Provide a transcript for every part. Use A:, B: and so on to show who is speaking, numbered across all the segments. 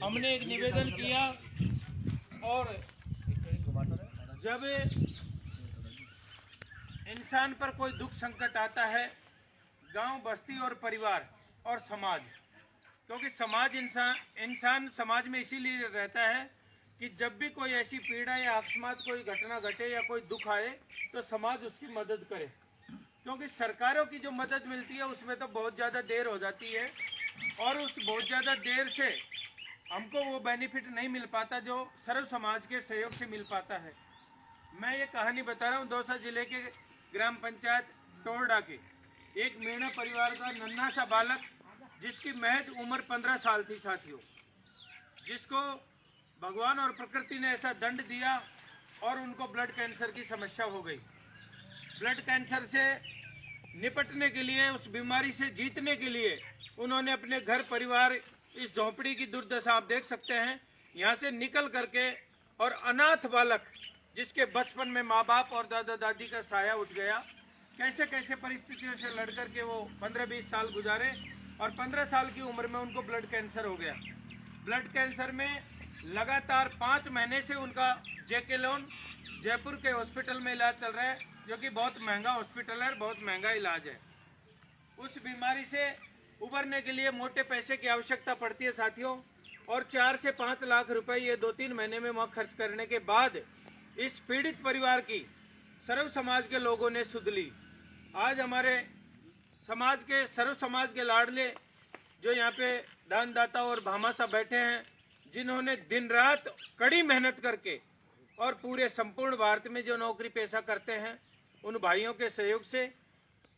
A: हमने एक निवेदन किया और जब इंसान पर कोई दुख संकट आता है, गांव, बस्ती और परिवार और समाज, क्योंकि समाज इंसान समाज में इसीलिए रहता है कि जब भी कोई ऐसी पीड़ा या अकस्मात कोई घटना घटे या कोई दुख आए तो समाज उसकी मदद करे। क्योंकि सरकारों की जो मदद मिलती है उसमें तो बहुत ज़्यादा देर हो जाती है और उस बहुत ज़्यादा देर से हमको वो बेनिफिट नहीं मिल पाता जो सर्व समाज के सहयोग से मिल पाता है। मैं ये कहानी बता रहा हूँ दौसा जिले के ग्राम पंचायत टोरडा के एक मीणा परिवार का नन्हा सा बालक, जिसकी महज उम्र 15 साल थी साथियों, जिसको भगवान और प्रकृति ने ऐसा दंड दिया और उनको ब्लड कैंसर की समस्या हो गई। ब्लड कैंसर से निपटने के लिए, उस बीमारी से जीतने के लिए उन्होंने अपने घर परिवार, इस झोंपड़ी की दुर्दशा आप देख सकते हैं, यहाँ से निकल करके, और अनाथ बालक जिसके बचपन में माँ बाप और दादा दादी का साया उठ गया, कैसे कैसे परिस्थितियों से लड़ करके वो 15-20 साल गुजारे और 15 साल की उम्र में उनको ब्लड कैंसर हो गया। ब्लड कैंसर में लगातार 5 महीने से उनका जेके लोन जयपुर के हॉस्पिटल में इलाज चल रहा है, जो कि बहुत महंगा हॉस्पिटल है, बहुत महंगा इलाज है। उस बीमारी से उबरने के लिए मोटे पैसे की आवश्यकता पड़ती है साथियों, और 4 से 5 लाख रुपए ये 2-3 महीने में वहाँ खर्च करने के बाद इस पीड़ित परिवार की सर्व समाज के लोगों ने सुध ली। आज हमारे समाज के, सर्व समाज के लाडले जो यहाँ पे दानदाता और भामाशाह बैठे हैं, जिन्होंने दिन रात कड़ी मेहनत करके और पूरे संपूर्ण भारत में जो नौकरी पेशा करते हैं, उन भाइयों के सहयोग से,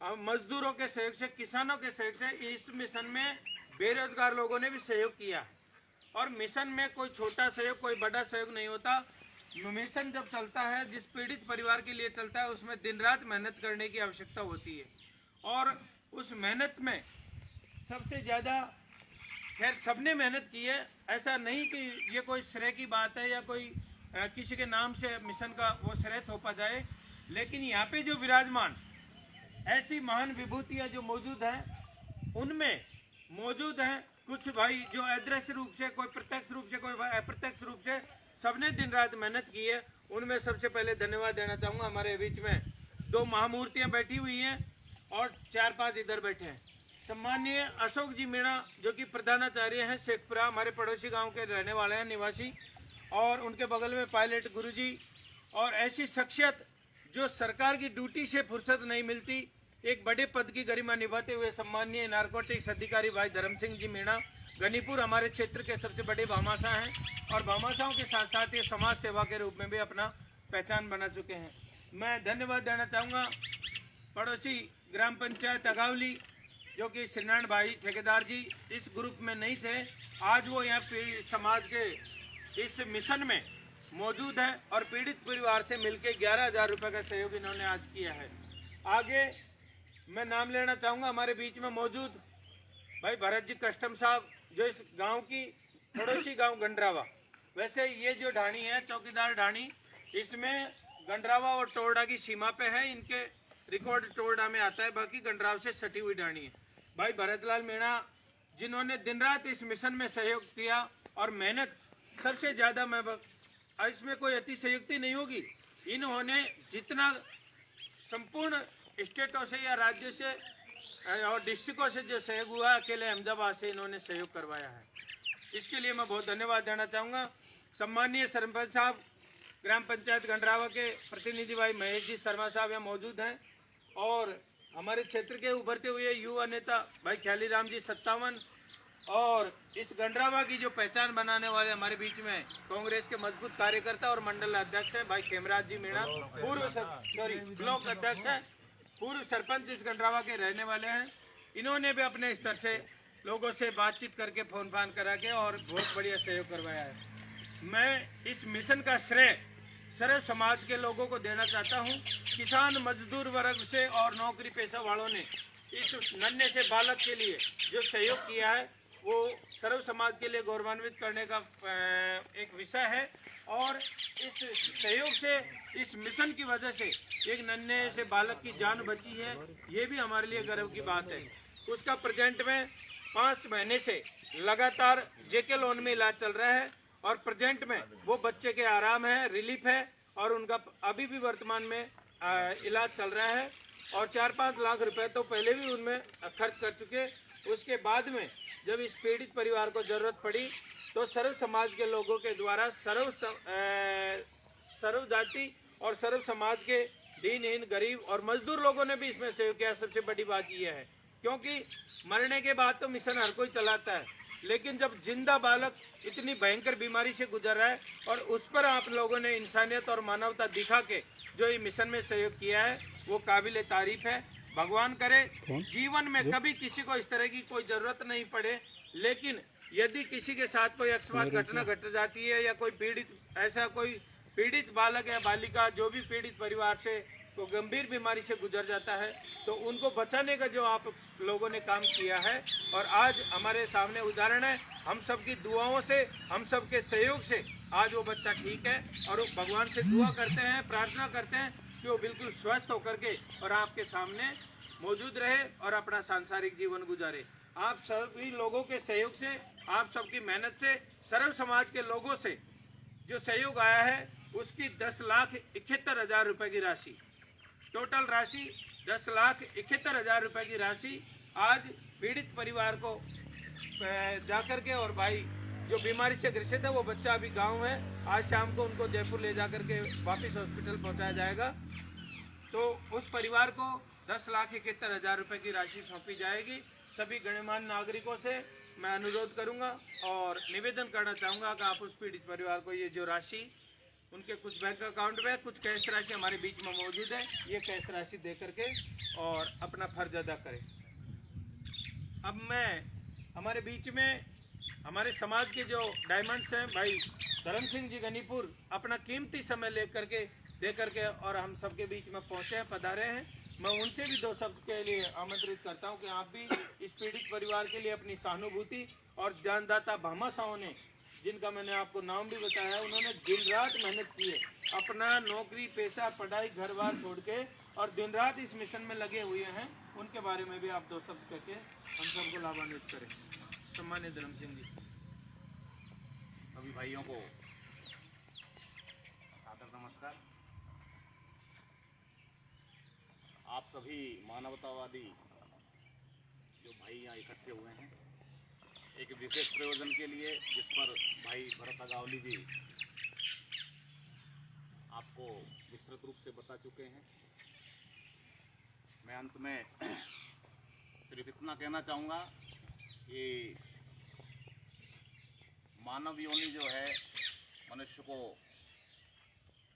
A: मजदूरों के सहयोग से, किसानों के सहयोग से इस मिशन में बेरोजगार लोगों ने भी सहयोग किया है। और मिशन में कोई छोटा सहयोग, कोई बड़ा सहयोग नहीं होता। मिशन जब चलता है, जिस पीड़ित परिवार के लिए चलता है, उसमें दिन रात मेहनत करने की आवश्यकता होती है। और उस मेहनत में सबसे ज़्यादा, खैर सबने मेहनत की है, ऐसा नहीं कि ये कोई श्रेय की बात है या कोई किसी के नाम से मिशन का वो श्रेय थोपा जाए, लेकिन यहाँ पे जो विराजमान ऐसी महान विभूतियाँ जो मौजूद हैं, उनमें मौजूद हैं कुछ भाई जो अदृश्य रूप से, कोई प्रत्यक्ष रूप से, कोई अप्रत्यक्ष रूप से, सबने दिन रात मेहनत की है। उनमें सबसे पहले धन्यवाद देना चाहूँगा। हमारे बीच में 2 महामूर्तियाँ बैठी हुई हैं और 4-5 इधर बैठे हैं। सम्माननीय अशोक जी मीणा, जो कि प्रधानाचार्य हैं शेखपुरा, हमारे पड़ोसी गांव के रहने वाले हैं, निवासी, और उनके बगल में पायलट गुरुजी, और ऐसी शख्सियत जो सरकार की ड्यूटी से फुर्सत नहीं मिलती, एक बड़े पद की गरिमा निभाते हुए सम्माननीय नारकोटिक्स अधिकारी भाई धर्म सिंह जी मीणा, गनीपुर हमारे क्षेत्र के सबसे बड़े भामाशाह हैं और भामाशाहों के साथ साथ ये समाज सेवा के रूप में भी अपना पहचान बना चुके हैं। मैं धन्यवाद देना चाहूँगा पड़ोसी ग्राम पंचायत अगावली, जो कि श्रीनारायण भाई ठेकेदार जी इस ग्रुप में नहीं थे, आज वो यहाँ समाज के इस मिशन में मौजूद हैं और पीड़ित परिवार से मिलकर 11,000 रुपये का सहयोग इन्होंने आज किया है। आगे मैं नाम लेना चाहूँगा, हमारे बीच में मौजूद भाई भरत जी कस्टम साहब, जो इस गांव की पड़ोसी गांव गंडरावा, वैसे ये जो ढाणी है चौकीदार ढाणी, इसमें गंडरावा और टोरडा की सीमा पे है, इनके रिकॉर्ड टोरडा में आता है, बाकी गंडराव से सटी हुई ढाणी है। भाई भरतलाल मीणा, जिन्होंने दिन रात इस मिशन में सहयोग किया और मेहनत सबसे ज़्यादा, मैं इसमें कोई अतिशयोक्ति नहीं होगी, इन्होंने जितना संपूर्ण स्टेटों से या राज्यों से और डिस्ट्रिक्टों से जो सहयोग हुआ, अकेले अहमदाबाद से इन्होंने सहयोग करवाया है। इसके लिए मैं बहुत धन्यवाद देना चाहूँगा। सम्माननीय सरपंच साहब, ग्राम पंचायत गंडरावा के प्रतिनिधि भाई महेश जी शर्मा साहब यहाँ मौजूद हैं, और हमारे क्षेत्र के उभरते हुए युवा नेता भाई ख्याली राम जी 57, और इस गंडरावा की जो पहचान बनाने वाले हमारे बीच में कांग्रेस के मजबूत कार्यकर्ता और मंडल अध्यक्ष है भाई खेमराज जी मीणा, ब्लॉक अध्यक्ष है, पूर्व सरपंच इस गंडरावा के रहने वाले हैं। इन्होंने भी अपने स्तर से लोगों से बातचीत करके फोन फान करा के और बहुत बढ़िया सहयोग करवाया है। मैं इस मिशन का श्रेय सर्व समाज के लोगों को देना चाहता हूं। किसान मजदूर वर्ग से और नौकरी पेशा वालों ने इस नन्हे से बालक के लिए जो सहयोग किया है, वो सर्व समाज के लिए गौरवान्वित करने का एक विषय है, और इस सहयोग से, इस मिशन की वजह से एक नन्हे से बालक की जान बची है, ये भी हमारे लिए गर्व की बात है। उसका प्रेजेंट में 5 महीने से लगातार जेके लोन में इलाज चल रहा है और प्रेजेंट में वो बच्चे के आराम है, रिलीफ है और उनका अभी भी वर्तमान में इलाज चल रहा है और 4-5 लाख रुपए तो पहले भी उनमें खर्च कर चुके। उसके बाद में जब इस पीड़ित परिवार को जरूरत पड़ी तो सर्व समाज के लोगों के द्वारा सर्व जाति और सर्व समाज के दीनहीन, गरीब और मजदूर लोगों ने भी इसमें सहयोग किया। सबसे बड़ी बात यह है क्योंकि मरने के बाद तो मिशन हर कोई चलाता है, लेकिन जब जिंदा बालक इतनी भयंकर बीमारी से गुजर रहा है और उस पर आप लोगों ने इंसानियत और मानवता दिखा के जो ये मिशन में सहयोग किया है वो काबिल तारीफ है। भगवान करे जीवन में कभी किसी को इस तरह की कोई जरूरत नहीं पड़े, लेकिन यदि किसी के साथ कोई अकस्मात घटना घट जाती है या कोई पीड़ित बालक या बालिका जो भी पीड़ित परिवार से तो गंभीर बीमारी से गुजर जाता है तो उनको बचाने का जो आप लोगों ने काम किया है और आज हमारे सामने उदाहरण है, हम सबकी दुआओं से, हम सबके सहयोग से आज वो बच्चा ठीक है और वो भगवान से दुआ करते हैं, प्रार्थना करते हैं कि वो बिल्कुल स्वस्थ होकर के और आपके सामने मौजूद रहे और अपना सांसारिक जीवन गुजारे। आप सभी लोगों के सहयोग से, आप सबकी मेहनत से, सर्व समाज के लोगों से जो सहयोग आया है उसकी 10,71,000 रुपए की राशि, टोटल राशि 10,71,000 रुपए की राशि आज पीड़ित परिवार को जाकर के और भाई जो बीमारी से ग्रसित है वो बच्चा अभी गांव है, आज शाम को उनको जयपुर ले जाकर के वापस हॉस्पिटल पहुंचाया जाएगा। तो उस परिवार को 10,71,000 रुपए की राशि सौंपी जाएगी। सभी गणमान्य नागरिकों से मैं अनुरोध करूंगा और निवेदन करना चाहूंगा कि आप उस पीड़ित परिवार को ये जो राशि उनके कुछ बैंक अकाउंट में, कुछ कैश राशि हमारे बीच में मौजूद है, ये कैश राशि दे करके और अपना फर्ज अदा करें। अब मैं हमारे बीच में हमारे समाज के जो डायमंड्स हैं भाई धर्म सिंह जी गनीपुर अपना कीमती समय लेकर के दे करके और हम सबके बीच में पहुंचे हैं, पधारे हैं। मैं उनसे भी 2 शब्द के लिए आमंत्रित करता हूं कि आप भी इस पीड़ित परिवार के लिए अपनी सहानुभूति और ज्ञानदाता भामा साहू ने, जिनका मैंने आपको नाम भी बताया, उन्होंने दिन रात मेहनत की है, अपना नौकरी पेशा पढ़ाई घर बार छोड़ के और दिन रात इस मिशन में लगे हुए हैं। उनके बारे में भी आप 2 शब्द करके हम सबको लाभान्वित करें। सम्मानित धर्म सिंह जी।
B: सभी भाइयों को सादर नमस्कार। आप सभी मानवतावादी जो भाई यहाँ इकट्ठे हुए हैं एक विशेष प्रयोजन के लिए, जिस पर भाई भरत अगावली जी आपको विस्तृत रूप से बता चुके हैं। मैं अंत में सिर्फ इतना कहना चाहूँगा कि मानव योनि जो है मनुष्य को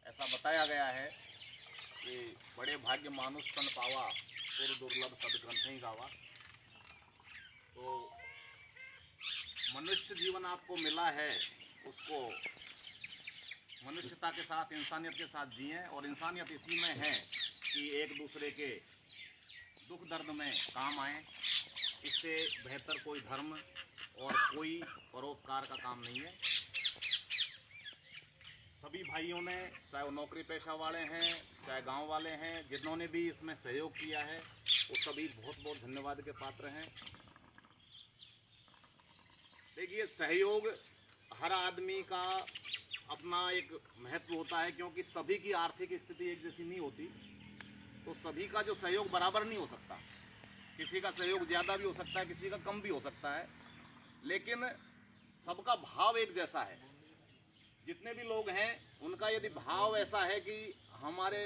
B: ऐसा बताया गया है कि बड़े भाग्य मानुष तन पावा, सुर दुर्लभ सद ग्रंथ ही गावा। तो मनुष्य जीवन आपको मिला है, उसको मनुष्यता के साथ, इंसानियत के साथ जिएं और इंसानियत इसी में है कि एक दूसरे के दुख दर्द में काम आए। इससे बेहतर कोई धर्म और कोई परोपकार का काम नहीं है। सभी भाइयों ने, चाहे वो नौकरी पेशा वाले हैं चाहे गांव वाले हैं, जिन्होंने भी इसमें सहयोग किया है वो सभी बहुत बहुत धन्यवाद के पात्र हैं। देखिए, सहयोग हर आदमी का अपना एक महत्व होता है, क्योंकि सभी की आर्थिक स्थिति एक जैसी नहीं होती, तो सभी का जो सहयोग बराबर नहीं हो सकता। किसी का सहयोग ज़्यादा भी हो सकता है, किसी का कम भी हो सकता है, लेकिन सबका भाव एक जैसा है। जितने भी लोग हैं उनका यदि भाव ऐसा है कि हमारे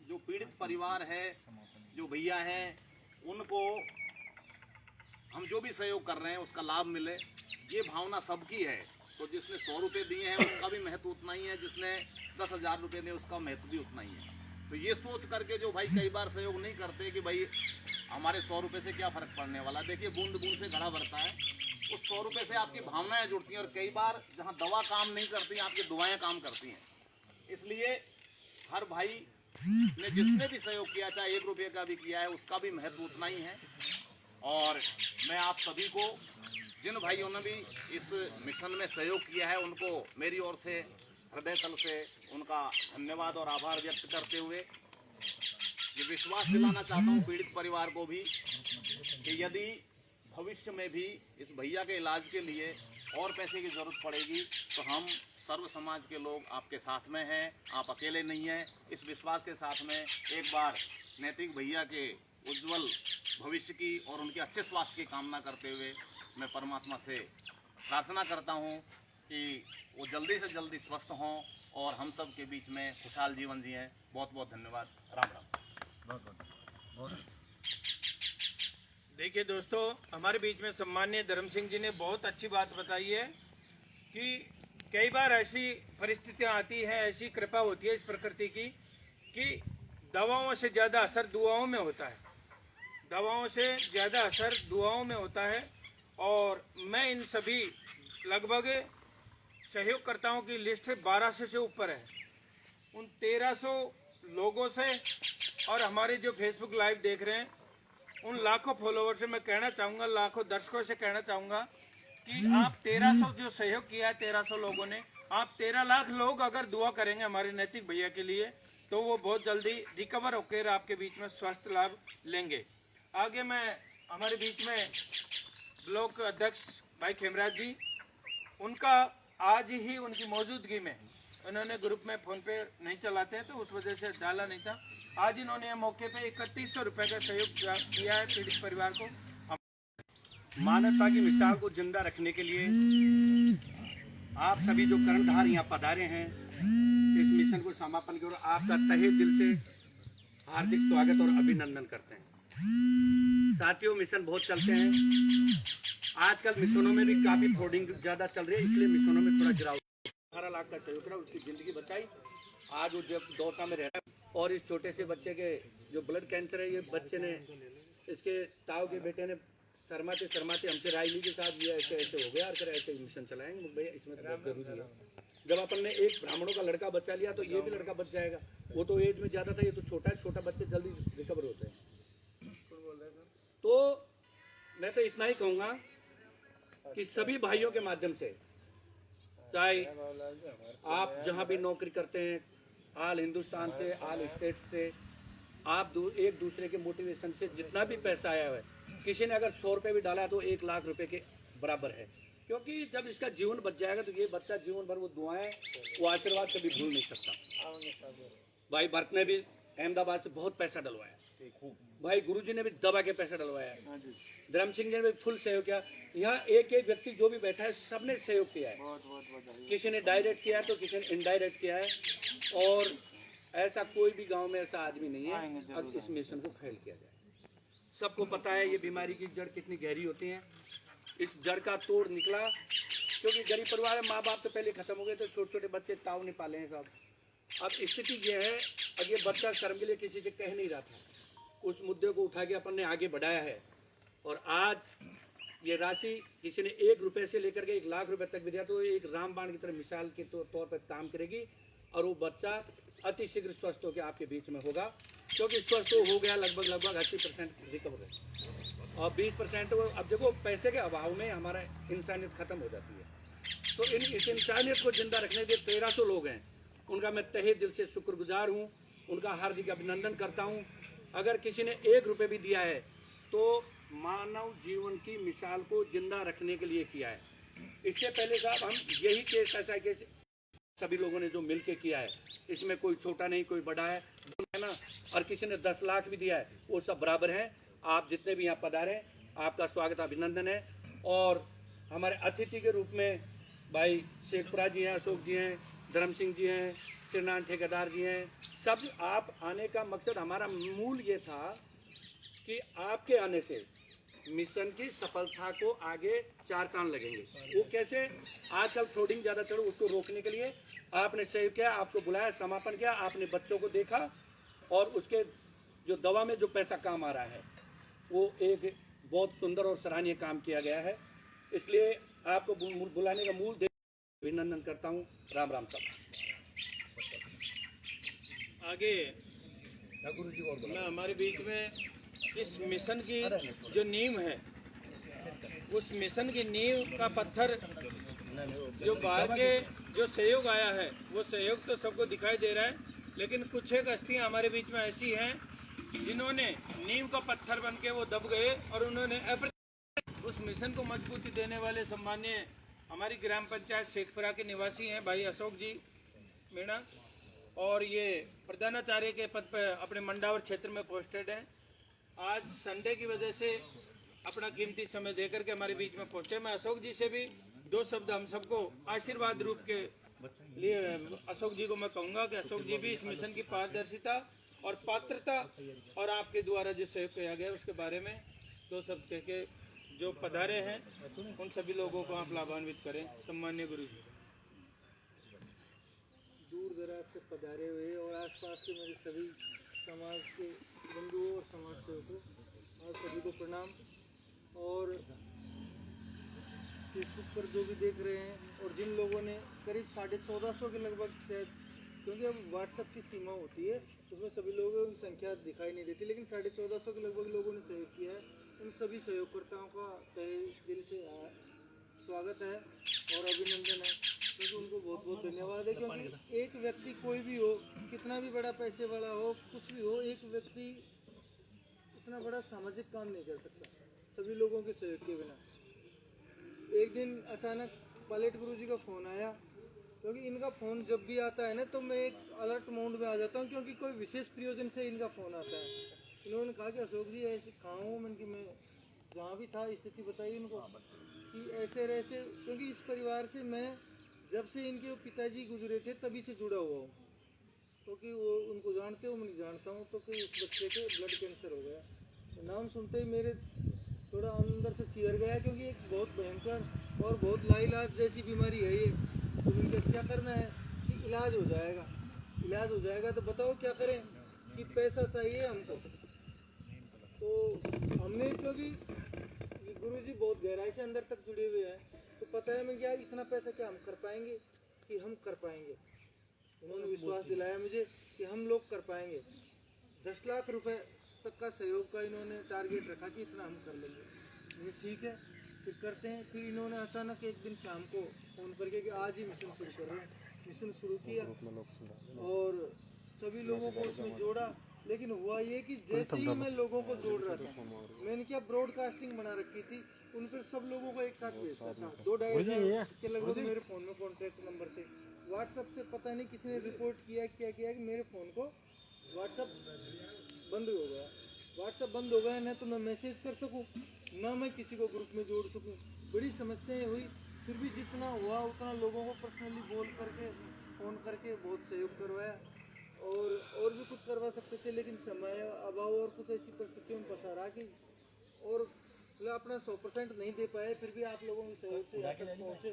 B: जो पीड़ित परिवार है, जो भैया हैं, उनको हम जो भी सहयोग कर रहे हैं उसका लाभ मिले, ये भावना सबकी है। तो जिसने 100 रुपये दिए हैं उसका भी महत्व उतना ही है, जिसने 10,000 रुपये दिए उसका महत्व भी उतना ही है। तो ये सोच करके जो भाई कई बार सहयोग नहीं करते कि भाई हमारे 100 रुपये से क्या फ़र्क पड़ने वाला। देखिए, बूंद बूंद से घड़ा भरता है। उस 100 रुपये से आपकी भावनाएं जुड़ती हैं और कई बार जहाँ दवा काम नहीं करती, आपकी दुआएं काम करती हैं। इसलिए हर भाई ने जिसने भी सहयोग किया, चाहे 1 रुपये का भी किया है, उसका भी महत्व उतना ही है। और मैं आप सभी को, जिन भाइयों ने भी इस मिशन में सहयोग किया है, उनको मेरी ओर से हृदय तल से उनका धन्यवाद और आभार व्यक्त करते हुए ये विश्वास दिलाना चाहता हूँ पीड़ित परिवार को भी कि यदि भविष्य में भी इस भैया के इलाज के लिए और पैसे की ज़रूरत पड़ेगी तो हम सर्व समाज के लोग आपके साथ में हैं, आप अकेले नहीं हैं। इस विश्वास के साथ में एक बार नैतिक भैया के उज्जवल भविष्य की और उनके अच्छे स्वास्थ्य की कामना करते हुए मैं परमात्मा से प्रार्थना करता हूं कि वो जल्दी से जल्दी स्वस्थ हों और हम सब के बीच में खुशहाल जीवन जिएं। बहुत बहुत धन्यवाद। राम राम।
A: देखिए दोस्तों, हमारे बीच में सम्माननीय धर्म सिंह जी ने बहुत अच्छी बात बताई है कि कई बार ऐसी परिस्थितियां आती हैं, ऐसी कृपा होती है इस प्रकृति की कि दवाओं से ज़्यादा असर दुआओं में होता है, दवाओं से ज़्यादा असर दुआओं में होता है। और मैं इन सभी लगभग सहयोगकर्ताओं की लिस्ट 1200 से ऊपर है। उन 1300 लोगों से और हमारे जो फेसबुक लाइव देख रहे हैं उन लाखों फॉलोवर से मैं कहना चाहूँगा, लाखों दर्शकों से कहना चाहूँगा कि आप 1300 जो सहयोग किया है 1300 लोगों ने, आप 13 लाख लोग अगर दुआ करेंगे हमारे नैतिक भैया के लिए तो वो बहुत जल्दी रिकवर होकर आपके बीच में स्वास्थ्य लाभ लेंगे। आगे मैं हमारे बीच में ब्लॉक अध्यक्ष भाई खेमराज जी, उनका आज ही उनकी मौजूदगी में उन्होंने ग्रुप में फोन पे नहीं चलाते हैं तो उस वजह से डाला नहीं था। आज इन्होंने मौके पे 3100 रुपए का सहयोग किया है पीड़ित परिवार को।
C: मानवता की मिसाल को जिंदा रखने के लिए आप सभी जो कर्णधार यहाँ पधारे हैं इस मिशन को समापन की ओर आपका तहे दिल से हार्दिक स्वागत और अभिनंदन करते हैं। साथियों, मिशन बहुत चलते हैं, आजकल मिशनों में भी काफी फ्रॉडिंग ज्यादा चल रही है, इसलिए मिशनों में थोड़ा गिरावट। 18 लाख का सहयोग रहा, उसकी जिंदगी बचाई। आज वो जब दौसा में रह और इस छोटे से बच्चे के जो ब्लड कैंसर है, ये बच्चे ने इसके ताऊ के बेटे ने शर्माते शर्माते हमसे राय ली के साथ ये ऐसे ऐसे हो गया और ऐसे मिशन चलाएंगे भैया, इसमें तो बहुत जरूरी है। जब अपन ने एक ब्राह्मणों का लड़का बचा लिया तो ये भी लड़का बच जाएगा। वो तो एज में ज्यादा था, ये तो छोटा है, छोटा बच्चे जल्दी रिकवर होते हैं। तो मैं तो इतना ही कहूँगा कि सभी भाइयों के माध्यम से, चाहे आप जहाँ भी नौकरी करते हैं, ऑल हिंदुस्तान से, ऑल स्टेट से, आप एक दूसरे के मोटिवेशन से जितना भी पैसा आया है, किसी ने अगर 100 रुपये भी डाला तो 1 लाख रुपए के बराबर है। क्योंकि जब इसका जीवन बच जाएगा तो ये बच्चा जीवन भर वो दुआएं, वो आशीर्वाद कभी भूल नहीं सकता। भाई भरत ने भी अहमदाबाद से बहुत पैसा डलवाया, भाई गुरुजी ने भी दबा के पैसा डलवाया, धर्म सिंह ने भी फुल सहयोग किया। यहाँ एक एक व्यक्ति जो भी बैठा है सबने सहयोग किया है, किसी ने डायरेक्ट किया है तो किसी ने इनडायरेक्ट किया है। और ऐसा कोई भी गांव में ऐसा आदमी नहीं है अब इस मिशन को फेल किया जाए। सबको पता है ये बीमारी की जड़ कितनी गहरी होती है, इस जड़ का तोड़ निकला। क्योंकि गरीब परिवार में माँ बाप तो पहले खत्म हो गए, तो छोटे छोटे बच्चे ताऊ नहीं पाले हैं सब। अब स्थिति ये है, अब ये बच्चा शर्म के लिए किसी से कह नहीं रहा था, उस मुद्दे को उठा के अपन ने आगे बढ़ाया है। और आज ये राशि किसी ने 1 रुपए से लेकर के 1 लाख रुपए तक भी दिया तो एक रामबाण की तरह मिसाल के तौर पर काम करेगी। और वो बच्चा अति शीघ्र स्वस्थ होकर आपके बीच में होगा, क्योंकि स्वस्थ हो गया लगभग 80% रिकवर है। और 20% वो, अब देखो पैसे के अभाव में हमारा इंसानियत खत्म हो जाती है। तो इस इंसानियत को जिंदा रखने के 1300 लोग हैं, उनका मैं तहे दिल से शुक्रगुजार हूँ, उनका हार्दिक अभिनंदन करता हूँ। अगर किसी ने 1 रुपये भी दिया है तो मानव जीवन की मिसाल को जिंदा रखने के लिए किया है। इससे पहले साहब हम यही केस ऐसा है कि सभी लोगों ने जो मिलके किया है, इसमें कोई छोटा नहीं कोई बड़ा है ना। और किसी ने 10 लाख भी दिया है, वो सब बराबर हैं। आप जितने भी यहाँ पधारे, आपका स्वागत अभिनंदन है। और हमारे अतिथि के रूप में भाई शेखपुरा जी हैं, अशोक जी हैं, धर्म सिंह जी हैं, श्रीनारायण ठेकेदार जी हैं। सब आप आने का मकसद, हमारा मूल ये था कि आपके आने से मिशन की सफलता को आगे 4 कान लगेंगे। वो कैसे? आजकल फ्रॉडिंग ज़्यादा चल, उसको रोकने के लिए आपने सहयोग किया, आपको बुलाया, समापन किया, आपने बच्चों को देखा और उसके जो दवा में जो पैसा काम आ रहा है वो एक बहुत सुंदर और सराहनीय काम किया गया है। इसलिए आपको बुलाने का मूल अभिनंदन करता हूँ। राम राम साहब।
A: आगे
C: गुरु जी और
A: मैं हमारे बीच में इस मिशन की जो नींव है, उस मिशन की नींव का पत्थर जो बाहर के जो सहयोग आया है, वो सहयोग तो सबको दिखाई दे रहा है, लेकिन कुछ एक हस्तियां हमारे बीच में ऐसी हैं जिन्होंने नींव का पत्थर बन के वो दब गए और उन्होंने उस मिशन को मजबूती देने वाले सम्मानीय हमारी ग्राम पंचायत शेखपुरा के निवासी हैं भाई अशोक जी मीणा, और ये प्रधानाचार्य के पद पर अपने मंडावर क्षेत्र में पोस्टेड हैं। आज संडे की वजह से अपना कीमती समय देकर के हमारे बीच में पहुंचे। मैं अशोक जी से भी दो शब्द हम सबको आशीर्वाद रूप के लिए अशोक जी को मैं कहूँगा कि अशोक जी भी इस मिशन की पारदर्शिता और पात्रता और आपके द्वारा जो सहयोग किया गया उसके बारे में दो शब्द कह के जो पधारे हैं उन सभी लोगों को आप लाभान्वित करें। सम्मान्य गुरु जी।
D: दूर दराज से पधारे हुए और आसपास के मेरे सभी समाज के बंधुओं और समाज सेवकों और सभी को प्रणाम। और फेसबुक पर जो भी देख रहे हैं और जिन लोगों ने करीब 1450 के लगभग शायद, क्योंकि अब व्हाट्सएप की सीमा होती है उसमें सभी लोगों की संख्या दिखाई नहीं देती, लेकिन 1450 के लगभग लोगों ने सहयोग किया है। उन सभी सहयोगकर्ताओं का तहे दिल से स्वागत है और अभिनंदन है, क्योंकि उनको बहुत बहुत धन्यवाद है। क्योंकि एक व्यक्ति कोई भी हो, कितना भी बड़ा पैसे वाला हो, कुछ भी हो, एक व्यक्ति इतना बड़ा सामाजिक काम नहीं कर सकता सभी लोगों के सहयोग के बिना। एक दिन अचानक पायलट गुरु जी का फ़ोन आया, क्योंकि इनका फ़ोन जब भी आता है ना तो मैं एक अलर्ट मोड में आ जाता हूँ, क्योंकि कोई विशेष प्रयोजन से इनका फ़ोन आता है। इन्होंने कहा कि अशोक जी ऐसे कहाँ हूँ मैं, कि मैं जहाँ भी था स्थिति बताई इनको कि ऐसे ऐसे, क्योंकि इस परिवार से मैं जब से इनके पिताजी गुजरे थे तभी से जुड़ा हुआ हूँ, क्योंकि वो उनको जानते हो, मैं जानता हूँ। तो कि उस बच्चे के ब्लड कैंसर हो गया, तो नाम सुनते ही मेरे थोड़ा अंदर से सिहर गया, क्योंकि एक बहुत भयंकर और बहुत लाइलाज जैसी बीमारी है ये। तो उनका क्या करना है कि इलाज हो जाएगा, इलाज हो जाएगा। तो बताओ क्या करें कि पैसा चाहिए हमको। तो हमने, क्योंकि गुरुजी बहुत गहराई से अंदर तक जुड़े हुए हैं, तो पता है मैं क्या इतना पैसा क्या हम कर पाएंगे, कि हम कर पाएंगे। उन्होंने विश्वास दिलाया मुझे कि हम लोग कर पाएंगे। 10 लाख रुपए तक का सहयोग का इन्होंने टारगेट रखा कि इतना हम कर लेंगे। ये ठीक है, फिर करते हैं। फिर इन्होंने अचानक एक दिन शाम को फ़ोन करके कि आज ही मिशन शुरू कर रहे हैं। मिशन शुरू किया और सभी लोगों को उसमें जोड़ा। लेकिन हुआ ये कि जैसे ही मैं लोगों को जोड़ रहा था, मैंने क्या ब्रॉडकास्टिंग बना रखी थी, उन पर सब लोगों को एक साथ भेजता था। 2-2.5 के लगभग मेरे फ़ोन में कॉन्टैक्ट नंबर थे। व्हाट्सएप से पता नहीं किसी ने रिपोर्ट किया क्या किया कि मेरे फ़ोन को व्हाट्सएप बंद हो गया। व्हाट्सएप बंद हो गया, ना तो मैं मैसेज कर सकूं, ना मैं किसी को ग्रुप में जोड़ सकूं। बड़ी समस्याएं हुई, फिर भी जितना हुआ उतना लोगों को पर्सनली बोल करके फ़ोन करके बहुत सहयोग करवाया। और भी कुछ करवा सकते थे, लेकिन समय अभाव और कुछ ऐसी परिस्थितियों में फंसा रहा कि और मतलब अपना 100% नहीं दे पाए। फिर भी आप लोगों के सहयोग से यहाँ तक पहुँचे,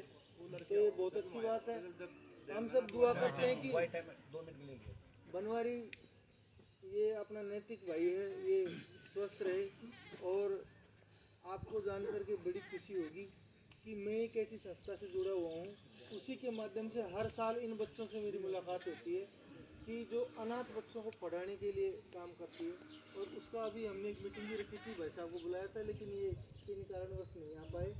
D: तो ये बहुत अच्छी बात है। हम सब दुआ करते हैं कि बनवारी ये अपना नैतिक भाई है, ये स्वस्थ रहे। और आपको जान करके बड़ी खुशी होगी कि मैं एक ऐसी संस्था से जुड़ा हुआ हूँ, उसी के माध्यम से हर साल इन बच्चों से मेरी मुलाकात होती है कि जो अनाथ बच्चों को पढ़ाने के लिए काम करती है। और उसका अभी हमने एक मीटिंग भी रखी थी, भाई साहब को बुलाया था, लेकिन ये किन कारणवश नहीं आ पाए।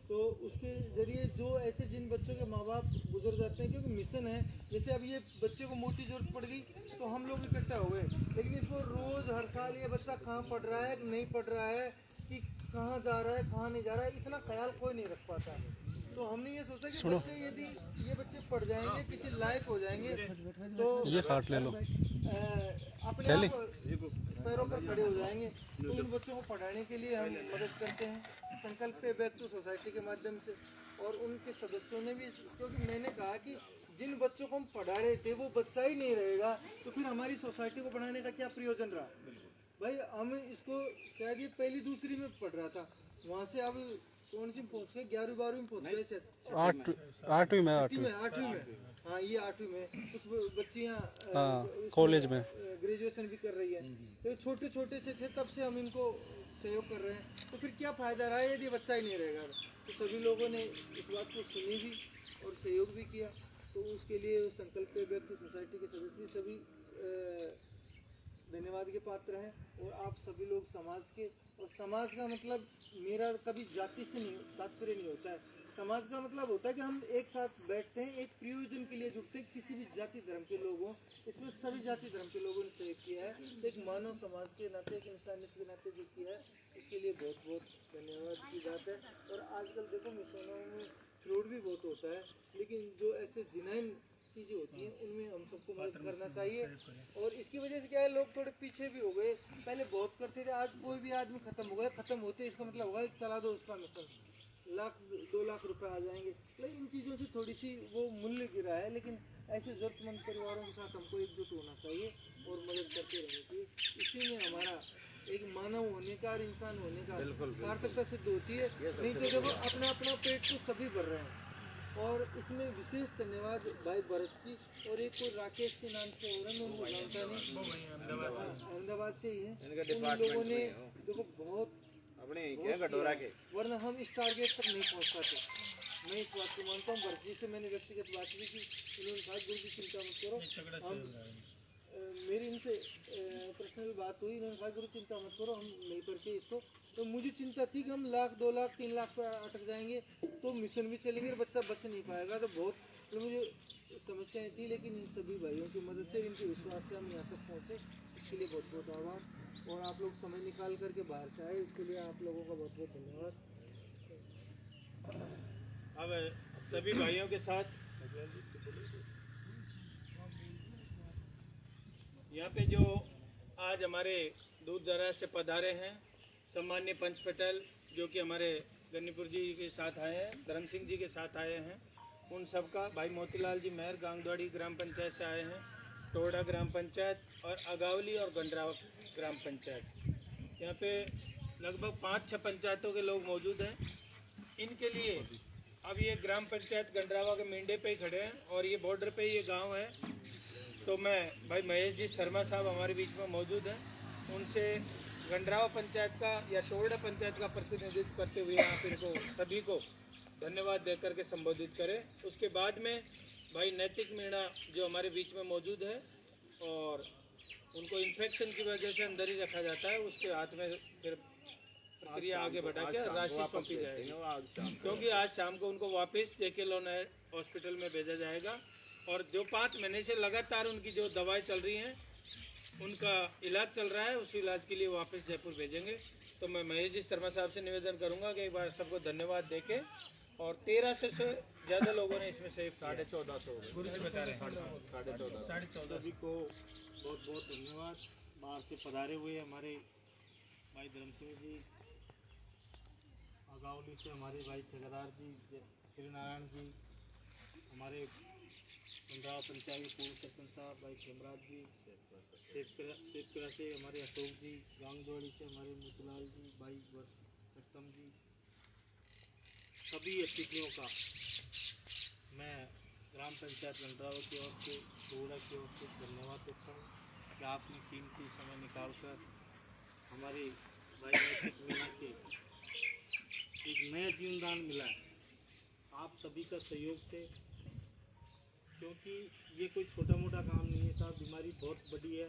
D: तो उसके ज़रिए जो ऐसे जिन बच्चों के माँ बाप गुजर जाते हैं, क्योंकि मिशन है, जैसे अब ये बच्चे को मोटी जरूरत पड़ गई तो हम लोग इकट्ठा हो गए, लेकिन इसको रोज़ हर साल ये बच्चा कहाँ पढ़ रहा है नहीं पढ़ रहा है, कि कहाँ जा रहा है कहाँ नहीं जा रहा है, इतना ख्याल कोई नहीं रख पाता। तो हमने ये सोचा कि बच्चे यदि ये बच्चे पढ़ जाएंगे, किसी लायक हो जाएंगे, तो ये काट ले लो, अपने आप पैरों पर खड़े हो जाएंगे। तो इन बच्चों को पढ़ाने के लिए हम मदद करते हैं संकल्प पे बैक टू सोसाइटी के माध्यम से। और उनके सदस्यों ने भी, क्योंकि मैंने कहा कि जिन बच्चों को हम पढ़ा रहे थे वो बच्चा ही नहीं रहेगा, तो फिर हमारी सोसाइटी को पढ़ाने का क्या प्रयोजन रहा। भाई हम इसको शायद ये पहली दूसरी में पढ़ रहा था, वहाँ से अब कौन सी पहुँच गए, 11वीं-12वीं में पहुँच गए शायद, 8वीं में। हाँ ये 8वीं में। कुछ बच्चियाँ कॉलेज में ग्रेजुएशन भी कर रही है। तो छोटे छोटे से थे तब से हम इनको सहयोग कर रहे हैं, तो फिर क्या फ़ायदा रहा यदि बच्चा ही नहीं रहेगा। तो सभी लोगों ने इस बात को सुनी भी और सहयोग भी किया। तो उसके लिए संकल्प पे बैक टू सोसाइटी के सदस्य सभी धन्यवाद के पात्र हैं। और आप सभी लोग समाज के, और समाज का मतलब मेरा कभी जाति से नहीं तात्पर्य नहीं होता है, समाज का मतलब होता है कि हम एक साथ बैठते हैं, एक प्रयोजन के लिए जुटते हैं, किसी भी जाति धर्म के लोग हों। इसमें सभी जाति धर्म के लोगों ने सहयोग किया है, एक मानव समाज के नाते, एक इंसानियत के नाते जो किया है, इसके लिए बहुत बहुत धन्यवाद की बात है। और आजकल देखो मिशनों में फ्रॉड भी बहुत होता है, लेकिन जो ऐसे जिनाइन चीज़ें होती हैं उनमें हम सबको मदद करना चाहिए। और इसकी वजह से क्या है, लोग थोड़े पीछे भी हो गए, पहले बहुत करते थे, आज कोई भी आदमी खत्म हो गया, खत्म होते इसका मतलब होगा चला दो उसका मिशन, लाख 2 लाख रुपए आ जाएंगे। लेकिन इन चीज़ों से थोड़ी सी वो मूल्य गिरा है, लेकिन ऐसे ज़रूरतमंद परिवारों के साथ हमको एकजुट होना चाहिए और मदद करते रहना चाहिए। इसी में हमारा एक मानव होने का और इंसान होने का सार्थकता सिद्ध होती है। नहीं तो देखो अपना अपना पेट तो सभी भर रहे हैं। और इसमें विशेष धन्यवाद भाई भरत जी और एक कोई राकेश के नाम से हो रहा है, मैं उनको जानता नहीं, अहमदाबाद से ही है। उन लोगों ने देखो बहुत
B: अपने
D: वरना हम इस टारगेट तक नहीं पहुंच पाते। मैं इस बात को मानता हूँ। भरत जी से मैंने व्यक्तिगत बात की थी, उन्होंने कहा गुरु जी चिंता मत करो, हम मेरी इनसे पर्सनल बात हुई, उन्होंने कहा गुरु चिंता मत करो, हम नहीं करके इसको। तो मुझे चिंता थी कि हम 1 लाख 2 लाख 3 लाख पर अटक जाएंगे तो मिशन भी चलेंगे और बच्चा बच नहीं पाएगा। तो बहुत तो मुझे समस्याएं थी, लेकिन इन सभी भाइयों की मदद से, इनके विश्वास से हम यहाँ तक पहुँचे, इसके लिए बहुत बहुत आभार। और आप लोग समय निकाल करके बाहर से आए, इसके लिए आप लोगों का बहुत बहुत धन्यवाद।
A: अब सभी भाइयों के साथ यहाँ पे जो आज हमारे दूर दराज से पधारे हैं सम्मान्य पंच पटेल, जो कि हमारे गन्नीपुर जी के साथ आए हैं, धर्म सिंह जी के साथ आए हैं, उन सबका, भाई मोतीलाल जी मेहर गांगदवाड़ी ग्राम पंचायत से आए हैं, टोड़ा ग्राम पंचायत और अगावली और गंडराव ग्राम पंचायत, यहाँ पे लगभग 5-6 पंचायतों के लोग मौजूद हैं। इनके लिए अब ये ग्राम पंचायत गंडरावा के मेंढे पे ही खड़े हैं और ये बॉर्डर पे ये गांव है। तो मैं भाई महेश जी शर्मा साहब हमारे बीच में मौजूद हैं, उनसे गंडरावा पंचायत का या टोड़ा पंचायत का प्रतिनिधित्व करते हुए आप इनको सभी को धन्यवाद देकर के संबोधित करें। उसके बाद में भाई नैतिक मीणा जो हमारे बीच में मौजूद है और उनको इन्फेक्शन की वजह से अंदर ही रखा जाता है, उसके हाथ में फिर प्रक्रिया आगे बढ़ा के राशि सौंपी जाएगी, क्योंकि आज शाम को उनको वापस जेके लोन हॉस्पिटल में भेजा जाएगा। और जो 5 महीने से लगातार उनकी जो दवाएं चल रही हैं, उनका इलाज चल रहा है, उस इलाज के लिए वापस जयपुर भेजेंगे। तो मैं महेश जी शर्मा साहब से निवेदन करूंगा कि एक बार सबको धन्यवाद देके, और 1300 से ज़्यादा लोगों ने इसमें से 1450 हो गए, गुरु जी बता रहे हैं 1450
E: सभी को बहुत बहुत धन्यवाद। बाहर से पधारे हुए हमारे भाई धर्म सिंह जी, अगावली से हमारे भाई ठेकेदार जी, श्री नारायण जी, हमारे गंडरावा पंचायत के पूर्व सरपंच साहब भाई खेमराज जी, शेखपुरा से हमारे अशोक जी, गांगदवाड़ी से हमारे मोतीलाल जी, भाई उत्तम जी, सभी अतिथियों का मैं ग्राम पंचायत गंडरावा की ओर से, टोड़ा की ओर से धन्यवाद देता हूँ कि आपने कीमती समय निकालकर हमारे भाई नैतिक मीणा के एक नया जीवनदान मिला है आप सभी का सहयोग से, क्योंकि ये कोई छोटा मोटा काम नहीं है साहब, बीमारी बहुत बड़ी है।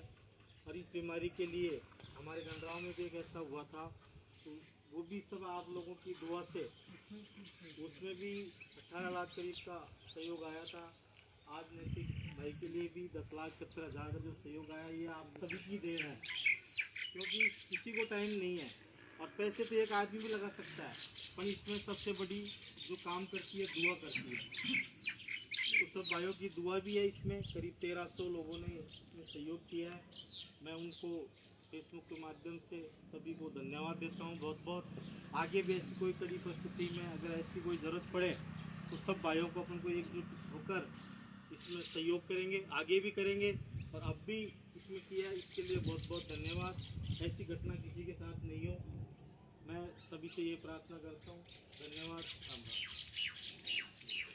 E: और इस बीमारी के लिए हमारे गंडराव में भी एक ऐसा हुआ था, तो वो भी सब आप लोगों की दुआ से, उसमें भी 18 लाख करीब का सहयोग आया था। आज नैतिक भाई के लिए भी 10,70,000 का जो सहयोग आया, ये आप सभी की देन है, क्योंकि किसी को टाइम नहीं है और पैसे तो एक आदमी भी लगा सकता है, पर इसमें सबसे बड़ी जो काम करती है दुआ करती है। तो सब भाइयों की दुआ भी है, इसमें करीब 1300 लोगों ने इसमें सहयोग किया है। मैं उनको फेसबुक के माध्यम से सभी को धन्यवाद देता हूँ बहुत बहुत। आगे भी ऐसी कोई कड़ी परिस्थिति में अगर ऐसी कोई ज़रूरत पड़े तो सब भाइयों को अपन को एकजुट होकर इसमें सहयोग करेंगे, आगे भी करेंगे और अब भी इसमें किया, इसके लिए बहुत बहुत धन्यवाद। ऐसी घटना किसी के साथ नहीं हो, मैं सभी से ये प्रार्थना करता हूँ। धन्यवाद।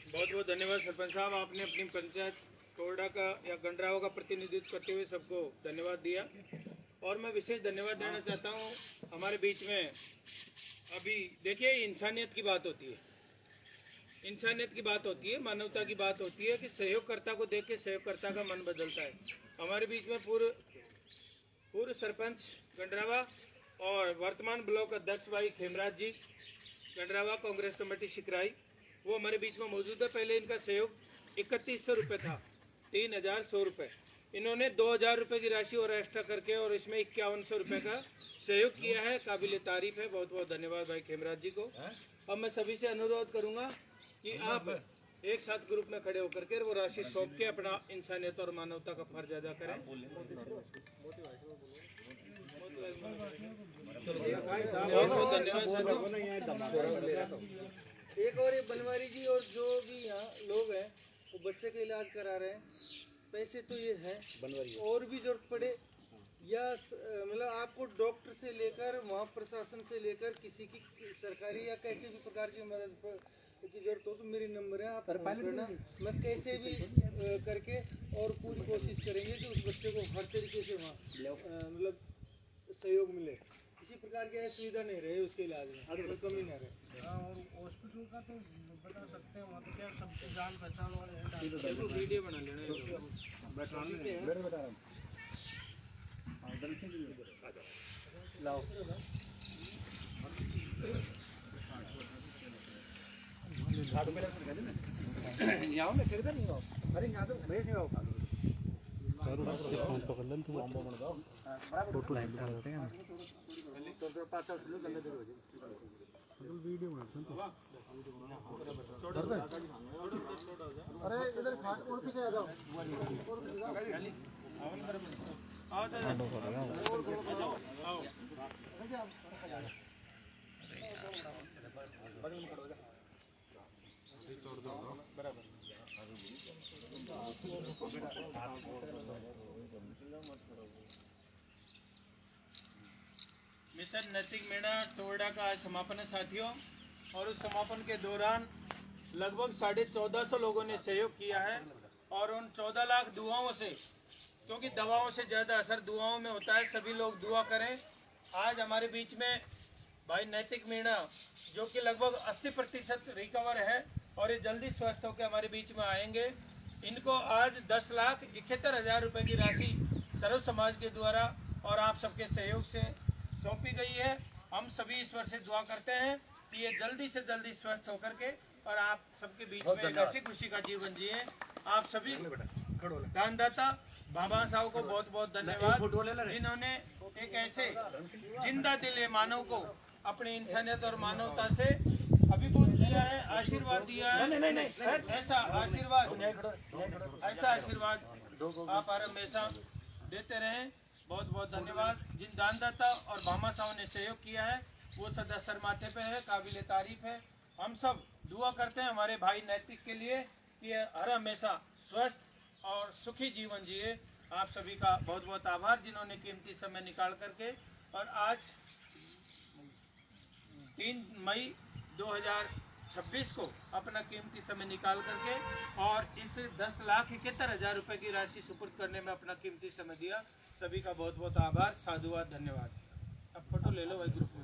A: बहुत बहुत धन्यवाद सरपंच साहब, आपने अपनी पंचायत टोड़ा का या गंडरावा का प्रतिनिधित्व करते हुए सबको धन्यवाद दिया। और मैं विशेष धन्यवाद देना चाहता हूँ हमारे बीच में, अभी देखिए इंसानियत की बात होती है, इंसानियत की बात होती है, मानवता की बात होती है कि सहयोगकर्ता को देख के सहयोगकर्ता का मन बदलता है। हमारे बीच में पूर्व सरपंच गंडरावा और वर्तमान ब्लॉक अध्यक्ष भाई खेमराज जी, गंडरावा कांग्रेस कमेटी शिकराई, वो हमारे बीच में मौजूद है। पहले इनका सहयोग 3100 रुपये था, 3100 रुपये। इन्होंने 2000 रुपये की राशि और एक्स्ट्रा करके और इसमें 5100 रुपये का सहयोग किया है। काबिल तारीफ है, बहुत बहुत धन्यवाद भाई खेमराज जी को। अब मैं सभी से अनुरोध करूंगा कि आप एक साथ ग्रुप में खड़े होकर के वो राशि सौंप के अपना इंसानियत और मानवता का फर्ज अदा करें। बहुत बहुत धन्यवाद।
D: एक और ये बनवारी जी और जो भी यहाँ लोग हैं वो बच्चे का इलाज करा रहे हैं। पैसे तो ये है, और भी जरूरत पड़े या मतलब आपको डॉक्टर से लेकर वहाँ प्रशासन से लेकर किसी की सरकारी या कैसे भी प्रकार की मदद की जरूरत हो तो मेरे नंबर है, आप फोन करना। मैं कैसे भी करके और पूरी कोशिश करेंगे कि उस बच्चे को हर तरीके से वहाँ मतलब सहयोग मिले, किसी प्रकार की असुविधा नहीं रहे उसके इलाज में, कोई कमी ना रहे।
E: और हॉस्पिटल का तो बता सकते हैं, वहाँ तो क्या सबके जान पहचान वाले हैं।
A: देखो वीडियो बना लेना।
E: लाओ
D: अरे इधर और पीछे आ जाओ।
A: मिशन नैतिक मेणा टोरडा का आज समापन है साथियों, और उस समापन के दौरान लगभग 1450 लोगों ने सहयोग किया है। और उन 14 लाख दुआओं से, क्योंकि दवाओं से ज़्यादा असर दुआओं में होता है, सभी लोग दुआ करें। आज हमारे बीच में भाई नैतिक मीणा जो कि लगभग 80% रिकवर है और ये जल्दी स्वस्थ होकर हमारे बीच में आएंगे। इनको आज 10,71,000 रुपये की राशि सर्व समाज के द्वारा और आप सबके सहयोग से सौंपी गई है। हम सभी ईश्वर से दुआ करते हैं कि ये जल्दी से जल्दी स्वस्थ होकर के और आप सबके बीच में एक ऐसी खुशी का जीवन जिए। आप सभी दानदाता बाबा साहब को बहुत बहुत धन्यवाद, जिन्होंने एक ऐसे जिंदा दिल मानव को अपनी इंसानियत और मानवता से अभिभूत किया है, आशीर्वाद दिया है। ऐसा आशीर्वाद आप हर हमेशा देते रहें। बहुत बहुत धन्यवाद। जिन दानदाता और भामा साहब ने सहयोग किया है वो सदा सर माथे पे है, काबिल तारीफ है। हम सब दुआ करते हैं हमारे भाई नैतिक के लिए कि हर हमेशा स्वस्थ और सुखी जीवन जिए। आप सभी का बहुत बहुत आभार, जिन्होंने कीमती समय निकाल करके और आज 3 मई 2026 को अपना कीमती समय निकाल करके और इस 10,71,000 रुपये की राशि सुपुर्द करने में अपना कीमती समय दिया। सभी का बहुत बहुत आभार, साधुवाद, धन्यवाद। अब फोटो ले लो भाई ग्रुप में।